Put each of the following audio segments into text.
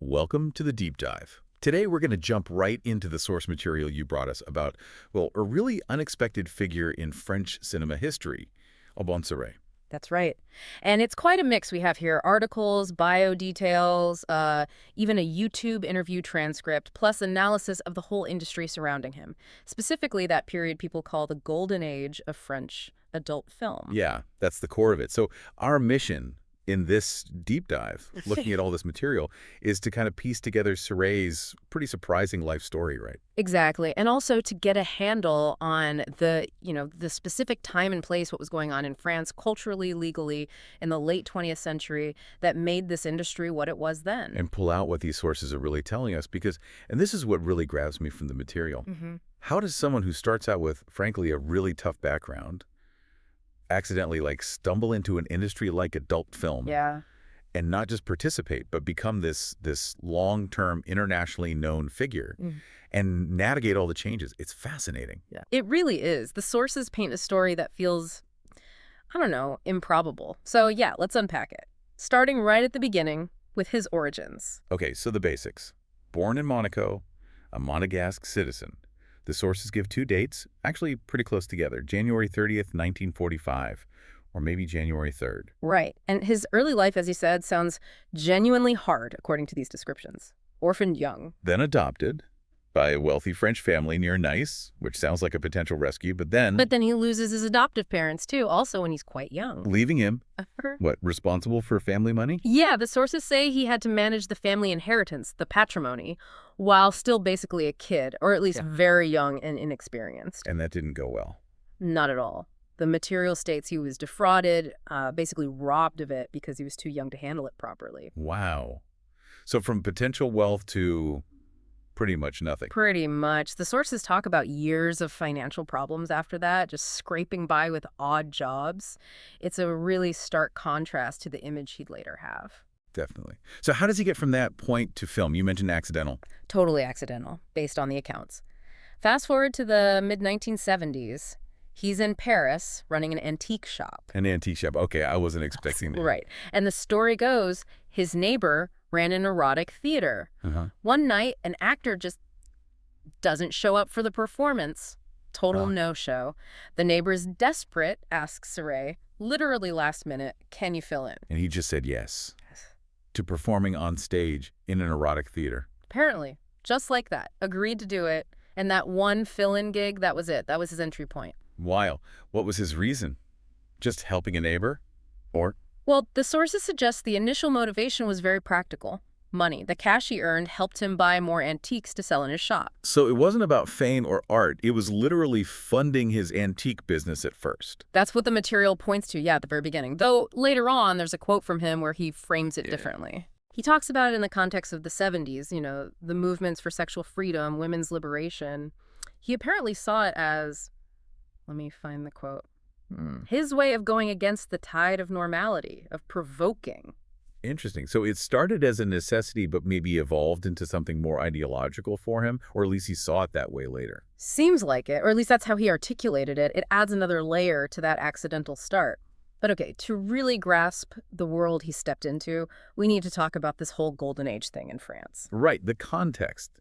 Welcome to the deep dive. Today we're going to jump right into the source material you brought us about, well, a really unexpected figure in French cinema history, Alban Ceray. That's right. And it's quite a mix we have here. Articles, bio details, even a YouTube interview transcript, plus analysis of the whole industry surrounding him. Specifically, that period people call the golden age of French adult film. Yeah, that's the core of it. So our mission in this deep dive, looking at all this material, is to kind of piece together Ceray's pretty surprising life story, right? Exactly. And also to get a handle on the specific time and place, what was going on in France culturally, legally, in the late 20th century that made this industry what it was then. And pull out what these sources are really telling us because, and this is what really grabs me from the material, how does someone who starts out with, frankly, a really tough background accidentally stumble into an industry like adult film Yeah. and not just participate, but become this long-term internationally known figure and navigate all the changes? It's fascinating. Yeah. It really is. The sources paint a story that feels, I don't know, improbable. So yeah, let's unpack it. Starting right at the beginning with his origins. Okay, so the basics. Born in Monaco, a Monegasque citizen. The sources give two dates, actually pretty close together, January 30th, 1945, or maybe January 3rd. Right. And his early life, as you said, sounds genuinely hard, according to these descriptions. Orphaned young. Then adopted by a wealthy French family near Nice, which sounds like a potential rescue, but then He loses his adoptive parents, too, also when he's quite young. leaving him, responsible for family money? Yeah, the sources say he had to manage the family inheritance, the patrimony, while still basically a kid, or at least very young and inexperienced. And that didn't go well. Not at all. The material states he was defrauded, basically robbed of it because he was too young to handle it properly. Wow. So from potential wealth to pretty much nothing. Pretty much. The sources talk about years of financial problems after that, just scraping by with odd jobs. It's a really stark contrast to the image he'd later have. Definitely. So how does he get from that point to film? You mentioned accidental. Totally accidental, based on the accounts. Fast forward to the mid-1970s. He's in Paris running an antique shop. An antique shop. Okay, I wasn't expecting that. Right. And the story goes, his neighbor ran an erotic theater. One night, an actor just doesn't show up for the performance. Total no-show. The neighbor's desperate, asks Ceray, literally last minute, can you fill in? And he just said yes to performing on stage in an erotic theater. Apparently. Just like that. Agreed to do it. And that one fill-in gig, that was it. That was his entry point. Wow. What was his reason? Just helping a neighbor? Or? Well, the sources suggest the initial motivation was very practical. Money. The cash he earned helped him buy more antiques to sell in his shop. So it wasn't about fame or art. It was literally funding his antique business at first. That's what the material points to, at the very beginning. Though later on, there's a quote from him where he frames it differently. He talks about it in the context of the 70s, the movements for sexual freedom, women's liberation. He apparently saw it as, let me find the quote, his way of going against the tide of normality, of provoking. Interesting. So it started as a necessity, but maybe evolved into something more ideological for him, or at least he saw it that way later. Seems like it, or at least that's how he articulated it. It adds another layer to that accidental start. But okay, to really grasp the world he stepped into, we need to talk about this whole golden age thing in France. Right, the context.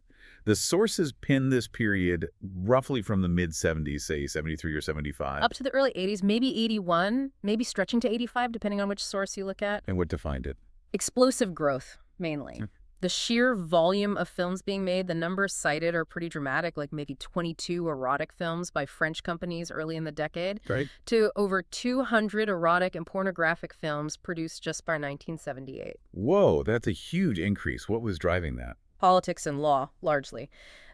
The sources pin this period roughly from the mid-70s, say 73 or 75. Up to the early 80s, maybe 81, maybe stretching to 85, depending on which source you look at. And what defined it? Explosive growth, mainly. The sheer volume of films being made, the numbers cited are pretty dramatic, like maybe 22 erotic films by French companies early in the decade, Right. to over 200 erotic and pornographic films produced just by 1978. Whoa, that's a huge increase. What was driving that? Politics and law, largely.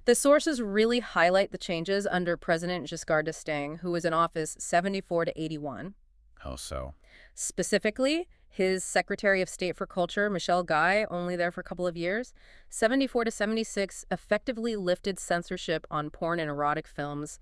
The sources really highlight the changes under President Giscard d'Estaing, who was in office 74 to 81. How so? Specifically, his Secretary of State for Culture, Michel Guy, only there for a couple of years, 74 to 76, effectively lifted censorship on porn and erotic films,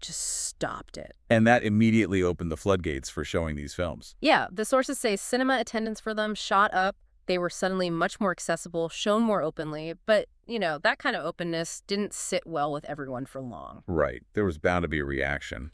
just stopped it. And that immediately opened the floodgates for showing these films. Yeah, the sources say cinema attendance for them shot up. They were suddenly much more accessible, shown more openly, but, that kind of openness didn't sit well with everyone for long. Right. There was bound to be a reaction,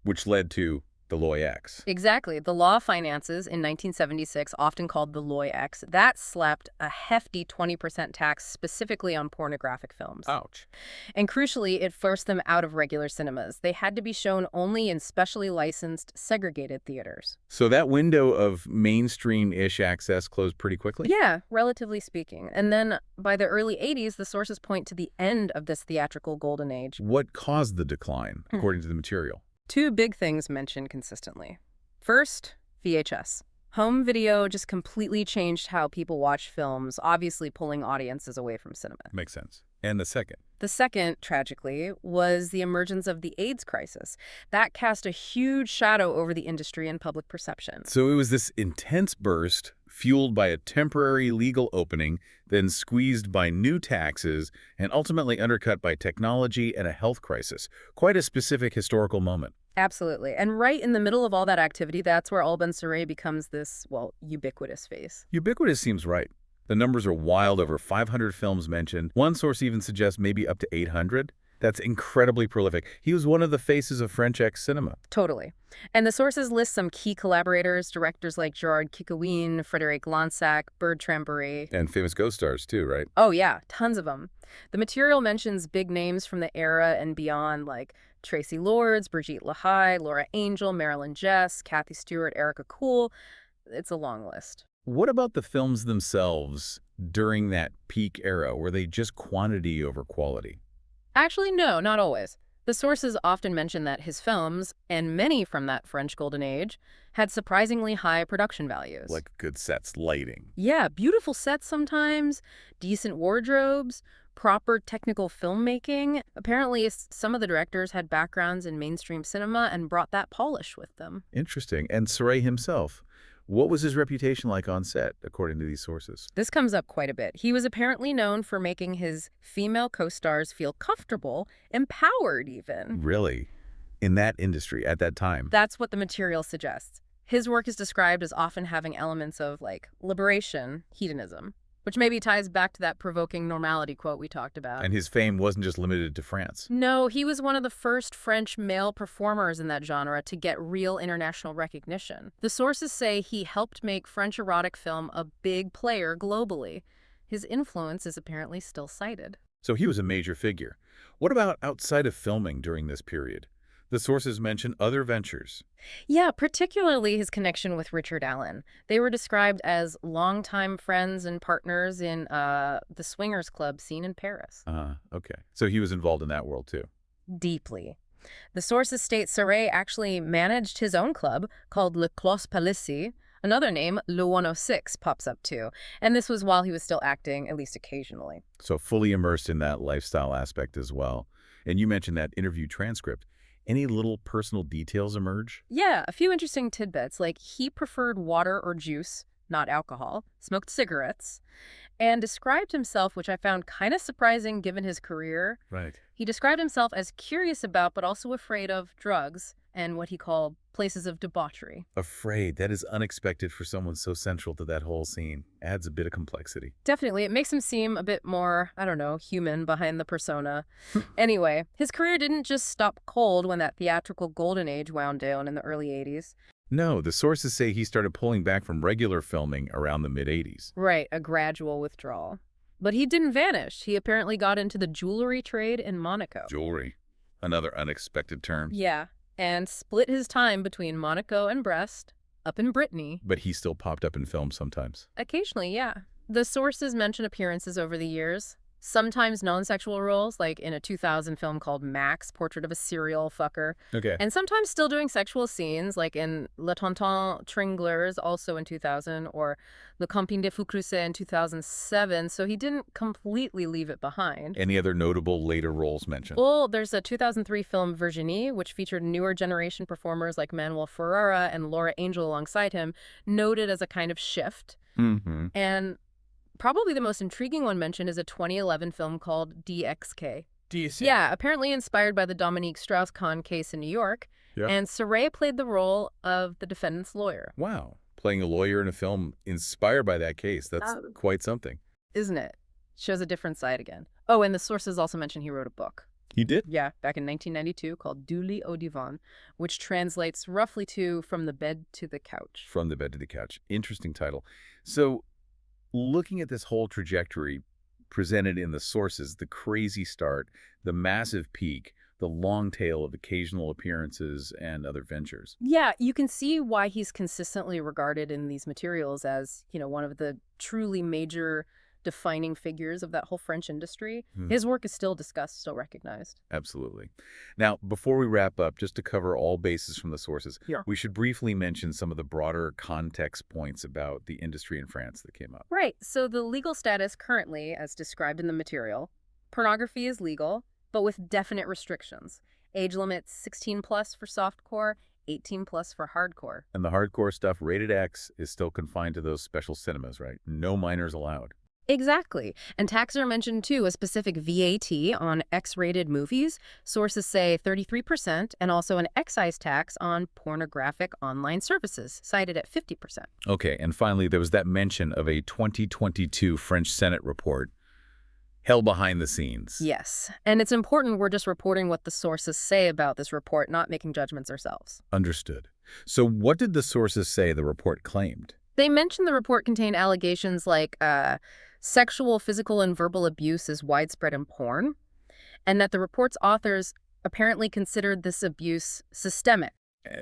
which led to The Loy X. Exactly. The law of finances in 1976, often called the Loy X, that slapped a hefty 20% tax specifically on pornographic films. Ouch. And crucially, it forced them out of regular cinemas. They had to be shown only in specially licensed, segregated theaters. So that window of mainstream-ish access closed pretty quickly? Yeah, relatively speaking. And then by the early 80s, the sources point to the end of this theatrical golden age. What caused the decline, according to the material? Two big things mentioned consistently. First, VHS. Home video just completely changed how people watch films, obviously pulling audiences away from cinema. Makes sense. And the second? The second, tragically, was the emergence of the AIDS crisis. That cast a huge shadow over the industry and public perception. So it was this intense burst, fueled by a temporary legal opening, then squeezed by new taxes, and ultimately undercut by technology and a health crisis. Quite a specific historical moment. Absolutely. And right in the middle of all that activity, that's where Alban Ceray becomes this, well, ubiquitous face. Ubiquitous seems right. The numbers are wild, over 500 films mentioned. One source even suggests maybe up to 800. That's incredibly prolific. He was one of the faces of French X-cinema. Totally. And the sources list some key collaborators, directors like Gerard Kikouine, Frédéric Lansac, Bertrand Barré. And famous ghost stars too, right? Oh yeah, tons of them. The material mentions big names from the era and beyond, like Tracy Lords, Brigitte Lahaye, Laura Angel, Marilyn Jess, Kathy Stewart, Erica Kuhl. It's a long list. What about the films themselves during that peak era? Were they just quantity over quality? Actually, no, not always. The sources often mention that his films, and many from that French Golden Age, had surprisingly high production values. Like good sets, lighting. Yeah, beautiful sets sometimes, decent wardrobes, proper technical filmmaking. Apparently, some of the directors had backgrounds in mainstream cinema and brought that polish with them. Interesting. And Ceray himself, what was his reputation like on set, according to these sources? This comes up quite a bit. He was apparently known for making his female co-stars feel comfortable, empowered even. Really? In that industry, at that time? That's what the material suggests. His work is described as often having elements of, like, liberation, hedonism, which maybe ties back to that provoking normality quote we talked about. And his fame wasn't just limited to France. No, he was one of the first French male performers in that genre to get real international recognition. The sources say he helped make French erotic film a big player globally. His influence is apparently still cited. So he was a major figure. What about outside of filming during this period? The sources mention other ventures. Yeah, particularly his connection with Richard Allen. They were described as longtime friends and partners in the swingers club scene in Paris. Okay. So he was involved in that world too. Deeply. The sources state Ceray actually managed his own club called Le Clos Palissy. Another name, Le 106, pops up too. And this was while he was still acting, at least occasionally. So fully immersed in that lifestyle aspect as well. And you mentioned that interview transcript. Any little personal details emerge? Yeah, a few interesting tidbits, like he preferred water or juice, not alcohol, smoked cigarettes, and described himself, which I found kind of surprising given his career. Right. He described himself as curious about, but also afraid of, drugs and what he called places of debauchery. Afraid. That is unexpected for someone so central to that whole scene. Adds a bit of complexity. Definitely. It makes him seem a bit more, I don't know, human behind the persona. Anyway, his career didn't just stop cold when that theatrical golden age wound down in the early 80s. No, the sources say he started pulling back from regular filming around the mid-80s. Right, a gradual withdrawal. But he didn't vanish. He apparently got into the jewelry trade in Monaco. Jewelry. Another unexpected term. Yeah, and split his time between Monaco and Brest, up in Brittany. But he still popped up in films sometimes. Occasionally, yeah. The sources mention appearances over the years, sometimes non-sexual roles, like in a 2000 film called Max, Portrait of a Serial Fucker. Okay. And sometimes still doing sexual scenes, like in Le Tonton Tringlers, also in 2000, or Le Camping des Fous Crusés in 2007, so he didn't completely leave it behind. Any other notable later roles mentioned? Well, there's a 2003 film, Virginie, which featured newer generation performers like Manuel Ferrara and Laura Angel alongside him, noted as a kind of shift. Mm-hmm. And probably the most intriguing one mentioned is a 2011 film called DXK. DXK? Yeah, apparently inspired by the Dominique Strauss-Kahn case in New York. Yeah. And Ceray played the role of the defendant's lawyer. Wow. Playing a lawyer in a film inspired by that case. That's quite something. Isn't it? Shows a different side again. Oh, and the sources also mention he wrote a book. He did? Yeah, back in 1992, called Du lit au divan, which translates roughly to From the Bed to the Couch. From the Bed to the Couch. Interesting title. So, looking at this whole trajectory presented in the sources, the crazy start, the massive peak, the long tail of occasional appearances and other ventures. Yeah, you can see why he's consistently regarded in these materials as, one of the truly major defining figures of that whole French industry. Hmm. His work is still discussed, still recognized. Absolutely. Now, before we wrap up, just to cover all bases from the sources, Yeah. we should briefly mention some of the broader context points about the industry in France that came up. Right, so the legal status currently, as described in the material, pornography is legal, but with definite restrictions. Age limits 16 plus for softcore, 18 plus for hardcore. And the hardcore stuff, rated X, is still confined to those special cinemas, right? No minors allowed. Exactly. And taxes are mentioned too, a specific VAT on X-rated movies. Sources say 33%, and also an excise tax on pornographic online services, cited at 50%. Okay, and finally, there was that mention of a 2022 French Senate report held behind the scenes. Yes. And it's important we're just reporting what the sources say about this report, not making judgments ourselves. Understood. So what did the sources say the report claimed? They mentioned the report contained allegations like sexual, physical, and verbal abuse is widespread in porn, and that the report's authors apparently considered this abuse systemic.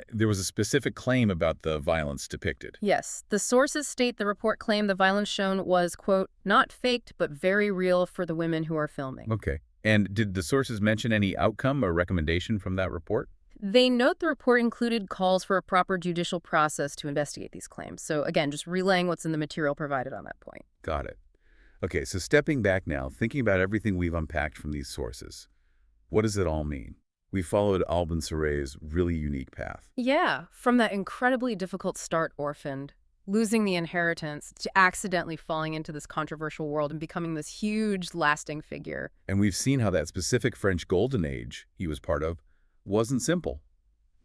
There was a specific claim about the violence depicted. Yes, the sources state the report claimed the violence shown was, quote, not faked, but very real for the women who are filming. Okay. And did the sources mention any outcome or recommendation from that report? They note the report included calls for a proper judicial process to investigate these claims. So again, just relaying what's in the material provided on that point. Got it. Okay, so stepping back now, thinking about everything we've unpacked from these sources, what does it all mean? We followed Alban Ceray's really unique path. Yeah, from that incredibly difficult start orphaned, losing the inheritance, to accidentally falling into this controversial world and becoming this huge, lasting figure. And we've seen how that specific French golden age he was part of wasn't simple.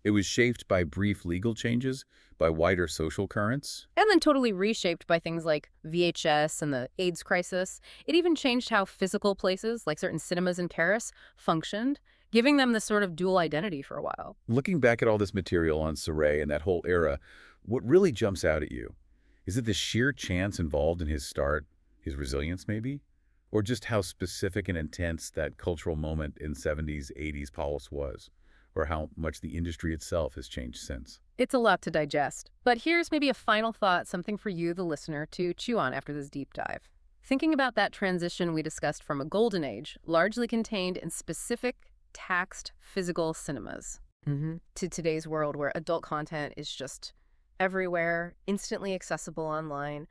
It was shaped by brief legal changes, by wider social currents. And then totally reshaped by things like VHS and the AIDS crisis. It even changed how physical places, like certain cinemas in Paris, functioned, giving them this sort of dual identity for a while. Looking back at all this material on Ceray and that whole era, what really jumps out at you? Is it the sheer chance involved in his start, his resilience maybe? Or just how specific and intense that cultural moment in 70s, 80s Paulus was? Or how much the industry itself has changed since? It's a lot to digest. But here's maybe a final thought, something for you, the listener, to chew on after this deep dive. Thinking about that transition we discussed from a golden age, largely contained in specific, taxed, physical cinemas, to today's world where adult content is just everywhere, instantly accessible online.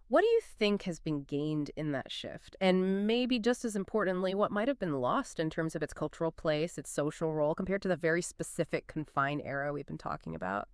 What do you think has been gained in that shift? And maybe just as importantly, what might have been lost in terms of its cultural place, its social role, compared to the very specific confined era we've been talking about?